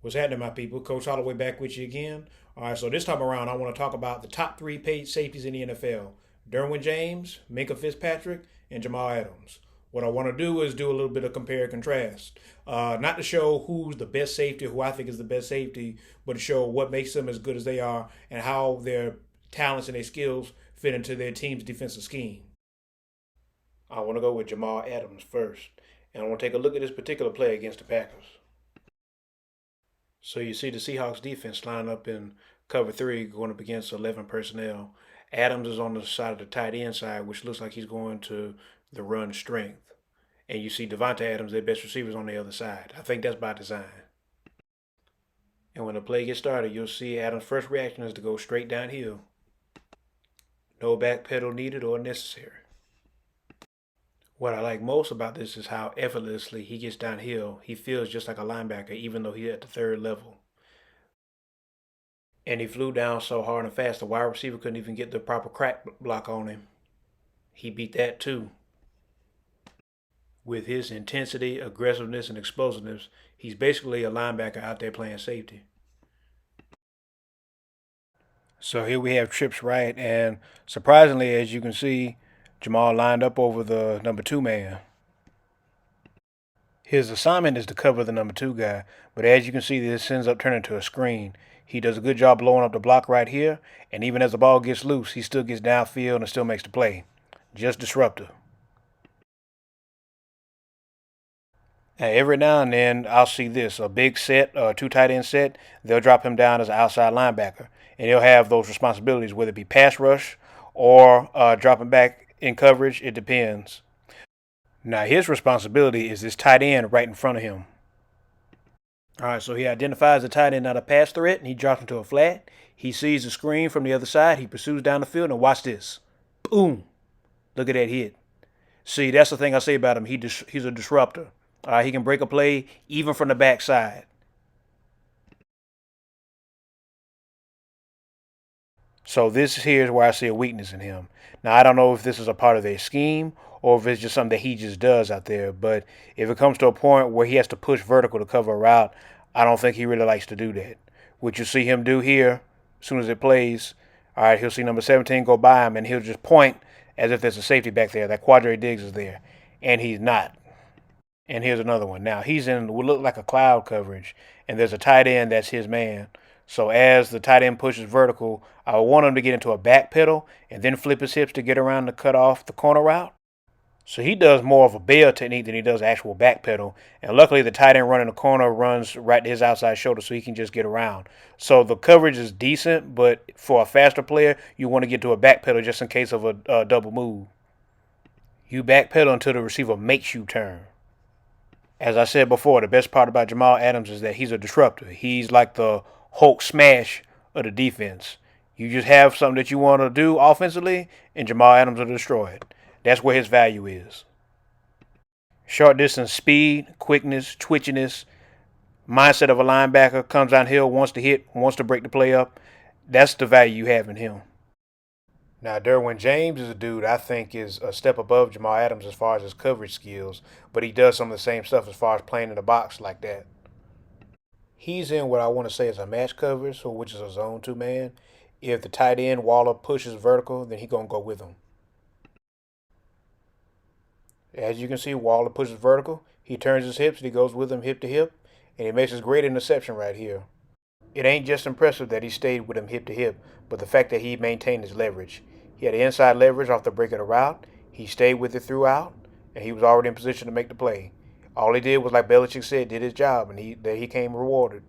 What's happening, my people? Coach Holloway back with you again. All right, so this time around, I want to talk about the top three paid safeties in the NFL: Derwin James, Minkah Fitzpatrick, and Jamal Adams. What I want to do is do a little bit of compare and contrast. Not to show who's the best safety, who I think is the best safety, but to show what makes them as good as they are and how their talents and their skills fit into their team's defensive scheme. I want to go with Jamal Adams first, and I want to take a look at this particular play against the Packers. So you see the Seahawks defense line up in cover three going up against 11 personnel. Adams is on the side of the tight end side, which looks like he's going to the run strength. And you see Devontae Adams, their best receivers, on the other side. I think that's by design. And when the play gets started, you'll see Adams' first reaction is to go straight downhill. No back pedal needed or necessary. What I like most about this is how effortlessly he gets downhill. He feels just like a linebacker, even though he's at the third level. And he flew down so hard and fast, the wide receiver couldn't even get the proper crack block on him. He beat that too. With his intensity, aggressiveness, and explosiveness, he's basically a linebacker out there playing safety. So here we have trips right, and surprisingly, as you can see, Jamal lined up over the number two man. His assignment is to cover the number two guy, but as you can see, this ends up turning to a screen. He does a good job blowing up the block right here, and even as the ball gets loose, he still gets downfield and still makes the play. Just disruptive. And every now and then, I'll see this, a big set, a two tight end set, they'll drop him down as an outside linebacker, and he'll have those responsibilities, whether it be pass rush or dropping back in coverage, it depends. Now, his responsibility is this tight end right in front of him. All right, so he identifies the tight end not a pass threat, and he drops him to a flat. He sees the screen from the other side. He pursues down the field, and watch this. Boom. Look at that hit. See, that's the thing I say about him. He's a disruptor. He can break a play even from the backside. So this here is where I see a weakness in him. Now, I don't know if this is a part of their scheme or if it's just something that he just does out there. But if it comes to a point where he has to push vertical to cover a route, I don't think he really likes to do that. What you see him do here, as soon as it plays, all right, he'll see number 17 go by him, and he'll just point as if there's a safety back there. That Quadre Diggs is there, and he's not. And here's another one. Now, he's in what look like a cloud coverage, and there's a tight end that's his man. So as the tight end pushes vertical, I want him to get into a back pedal and then flip his hips to get around to cut off the corner route. So he does more of a bail technique than he does actual back pedal. And luckily, the tight end running the corner runs right to his outside shoulder so he can just get around. So the coverage is decent, but for a faster player, you want to get to a back pedal just in case of a double move. You back pedal until the receiver makes you turn. As I said before, the best part about Jamal Adams is that he's a disruptor. He's like the Hulk smash of the defense. You just have something that you want to do offensively, and Jamal Adams will destroy it. That's where his value is. Short distance speed, quickness, twitchiness, mindset of a linebacker, comes downhill, wants to hit, wants to break the play up. That's the value you have in him. Now, Derwin James is a dude I think is a step above Jamal Adams as far as his coverage skills, but he does some of the same stuff as far as playing in the box like that. He's in what I want to say is a match coverage, so which is a zone two man. If the tight end Waller pushes vertical, then he's gonna go with him. As you can see, Waller pushes vertical. He turns his hips and he goes with him hip to hip, and he makes his great interception right here. It ain't just impressive that he stayed with him hip to hip, but the fact that he maintained his leverage. He had the inside leverage off the break of the route. He stayed with it throughout, and he was already in position to make the play. All he did was, like Belichick said, did his job, and he came rewarded.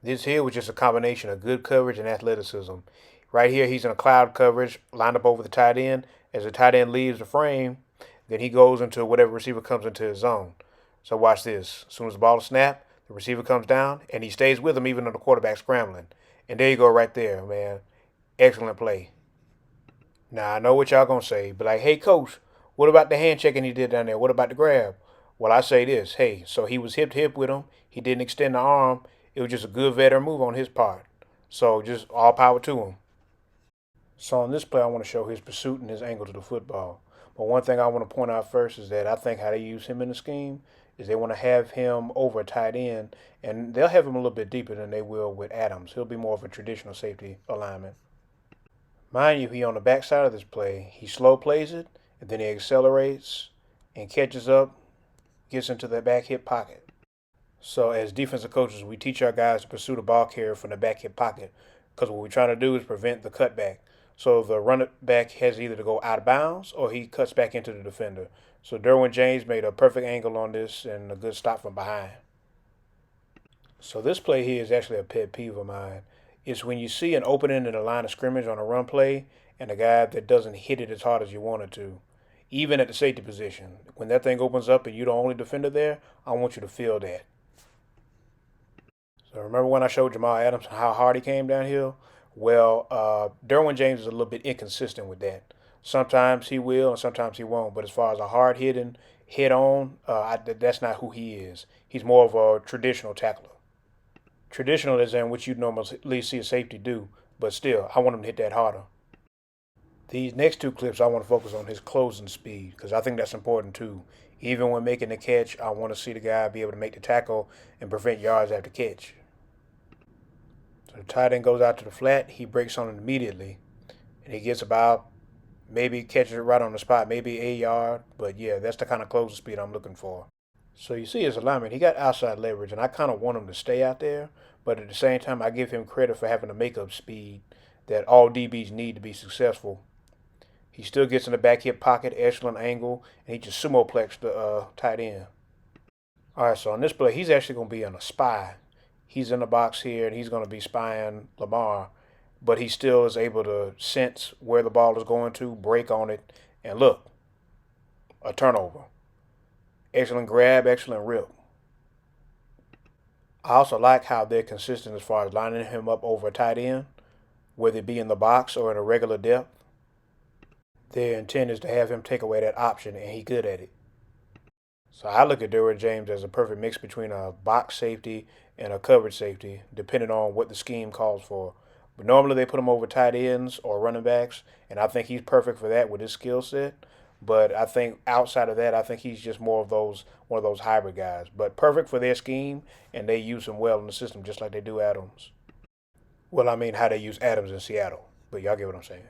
This here was just a combination of good coverage and athleticism. Right here, he's in a cloud coverage, lined up over the tight end. As the tight end leaves the frame, then he goes into whatever receiver comes into his zone. So watch this. As soon as the ball is snapped, the receiver comes down, and he stays with him even though the quarterback's scrambling. And there you go right there, man. Excellent play. Now, I know what y'all going to say, but like, hey, coach, what about the hand checking he did down there? What about the grab? Well, I say this. Hey, so he was hip to hip with him. He didn't extend the arm. It was just a good veteran move on his part. So just all power to him. So on this play, I want to show his pursuit and his angle to the football. But one thing I want to point out first is that I think how they use him in the scheme is they want to have him over a tight end, and they'll have him a little bit deeper than they will with Adams. He'll be more of a traditional safety alignment. Mind you, he on the backside of this play, he slow plays it, and then he accelerates and catches up, gets into the back hip pocket. So as defensive coaches, we teach our guys to pursue the ball carrier from the back hip pocket because what we're trying to do is prevent the cutback. So the running back has either to go out of bounds or he cuts back into the defender. So Derwin James made a perfect angle on this and a good stop from behind. So this play here is actually a pet peeve of mine. It's when you see an opening in the line of scrimmage on a run play and a guy that doesn't hit it as hard as you want it to. Even at the safety position. When that thing opens up and you're the only defender there, I want you to feel that. So remember when I showed Jamal Adams how hard he came downhill? Well, Derwin James is a little bit inconsistent with that. Sometimes he will and sometimes he won't. But as far as a hard hitting, head on, that's not who he is. He's more of a traditional tackler. Traditional is in what you normally see a safety do, but still, I want him to hit that harder. These next two clips, I want to focus on his closing speed because I think that's important too. Even when making the catch, I want to see the guy be able to make the tackle and prevent yards after catch. So the tight end goes out to the flat, he breaks on it immediately, and he gets about, maybe catches it right on the spot, maybe a yard, but yeah, that's the kind of closing speed I'm looking for. So you see his alignment, he got outside leverage, and I kind of want him to stay out there, but at the same time, I give him credit for having the makeup speed that all DBs need to be successful. He still gets in the back hip pocket, excellent angle, and he just sumo-plex the tight end. All right, so on this play, he's actually going to be on a spy. He's in the box here, and he's going to be spying Lamar, but he still is able to sense where the ball is going to, break on it, and look, a turnover. Excellent grab, excellent rip. I also like how they're consistent as far as lining him up over a tight end, whether it be in the box or in a regular depth. Their intent is to have him take away that option, and he's good at it. So I look at Derwin James as a perfect mix between a box safety and a coverage safety, depending on what the scheme calls for. But normally they put him over tight ends or running backs, and I think he's perfect for that with his skill set. But I think outside of that, I think he's just more of those one of those hybrid guys. But perfect for their scheme, and they use him well in the system, just like they do Adams. Well, I mean how they use Adams in Seattle, but y'all get what I'm saying.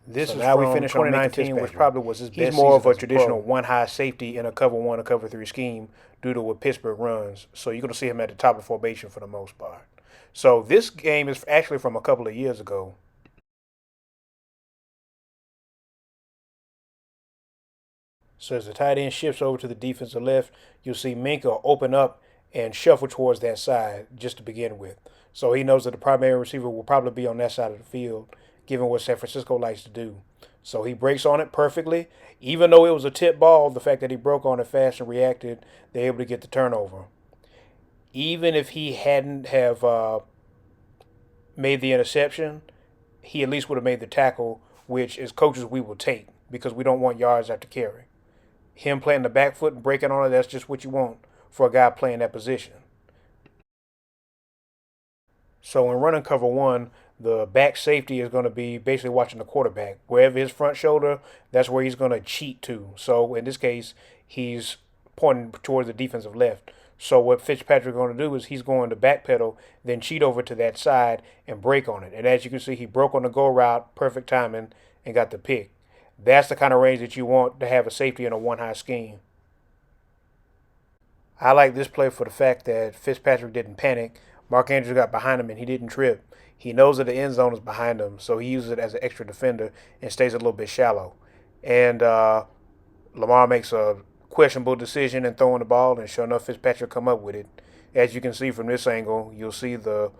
This so is now we finish on 2019, which probably was his best season. He's more of a traditional one-high safety in a cover one or cover three scheme due to what Pittsburgh runs. So you're going to see him at the top of the formation for the most part. So this game is actually from a couple of years ago. So as the tight end shifts over to the defensive left, you'll see Minkah open up and shuffle towards that side just to begin with. So he knows that the primary receiver will probably be on that side of the field, given what San Francisco likes to do. So he breaks on it perfectly. Even though it was a tip ball, the fact that he broke on it fast and reacted, they're able to get the turnover. Even if he hadn't have made the interception, he at least would have made the tackle, which as coaches we will take because we don't want yards after carry. Him playing the back foot and breaking on it, that's just what you want for a guy playing that position. So when running cover one, the back safety is going to be basically watching the quarterback. Wherever his front shoulder, that's where he's going to cheat to. So in this case, he's pointing towards the defensive left. So what Fitzpatrick is going to do is he's going to backpedal, then cheat over to that side and break on it. And as you can see, he broke on the go route, perfect timing, and got the pick. That's the kind of range that you want to have a safety in a one-high scheme. I like this play for the fact that Fitzpatrick didn't panic. Mark Andrews got behind him and he didn't trip. He knows that the end zone is behind him, so he uses it as an extra defender and stays a little bit shallow. And Lamar makes a questionable decision in throwing the ball, and sure enough, Fitzpatrick come up with it. As you can see from this angle, you'll see the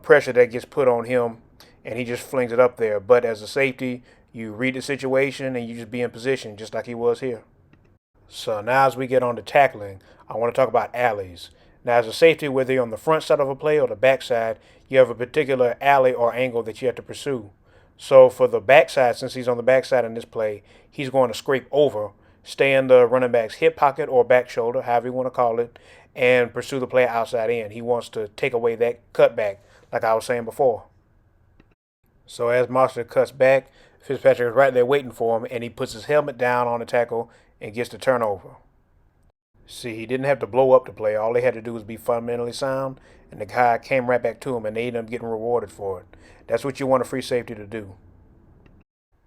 pressure that gets put on him, and he just flings it up there. But as a safety, you read the situation and you just be in position, just like he was here. So now as we get on to tackling, I want to talk about alleys. Now as a safety, whether you're on the front side of a play or the back side, you have a particular alley or angle that you have to pursue. So for the backside, since he's on the backside in this play, he's going to scrape over, stay in the running back's hip pocket or back shoulder, however you want to call it, and pursue the play outside in. He wants to take away that cutback, like I was saying before. So as Monster cuts back, Fitzpatrick is right there waiting for him, and he puts his helmet down on the tackle and gets the turnover. See, he didn't have to blow up the play. All they had to do was be fundamentally sound, and the guy came right back to him, and they ended up getting rewarded for it. That's what you want a free safety to do.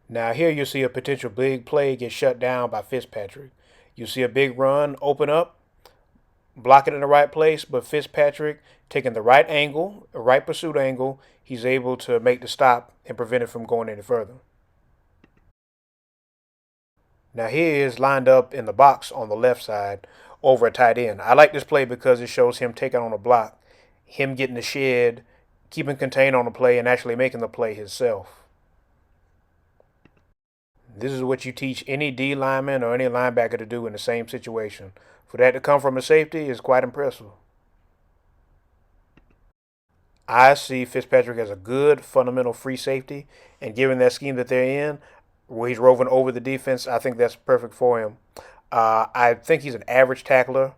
Now, here you see a potential big play get shut down by Fitzpatrick. You see a big run open up, block it in the right place, but Fitzpatrick taking the right angle, a right pursuit angle, he's able to make the stop and prevent it from going any further. Now he is lined up in the box on the left side over a tight end. I like this play because it shows him taking on a block, him getting the shed, keeping contained on the play, and actually making the play himself. This is what you teach any D lineman or any linebacker to do in the same situation. For that to come from a safety is quite impressive. I see Fitzpatrick as a good fundamental free safety, and given that scheme that they're in, where he's roving over the defense, I think that's perfect for him. I think he's an average tackler,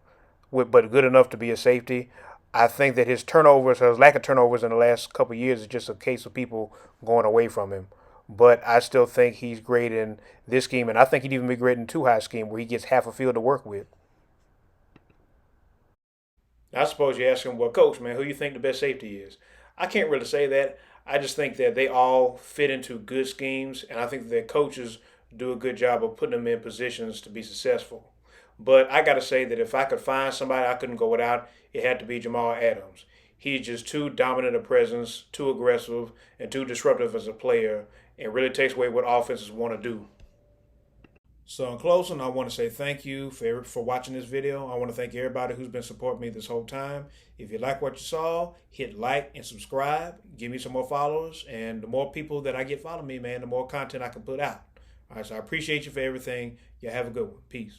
but good enough to be a safety. I think that his turnovers, his lack of turnovers in the last couple of years, is just a case of people going away from him. But I still think he's great in this scheme, and I think he'd even be great in two high scheme where he gets half a field to work with. I suppose you ask him, well, coach, man, who you think the best safety is? I can't really say that. I just think that they all fit into good schemes, and I think that coaches do a good job of putting them in positions to be successful. But I got to say that if I could find somebody I couldn't go without, it had to be Jamal Adams. He's just too dominant a presence, too aggressive, and too disruptive as a player, and really takes away what offenses want to do. So in closing, I want to say thank you for watching this video. I want to thank everybody who's been supporting me this whole time. If you like what you saw, hit like and subscribe. Give me some more followers. And the more people that I get following me, man, the more content I can put out. All right, so I appreciate you for everything. You have a good one. Peace.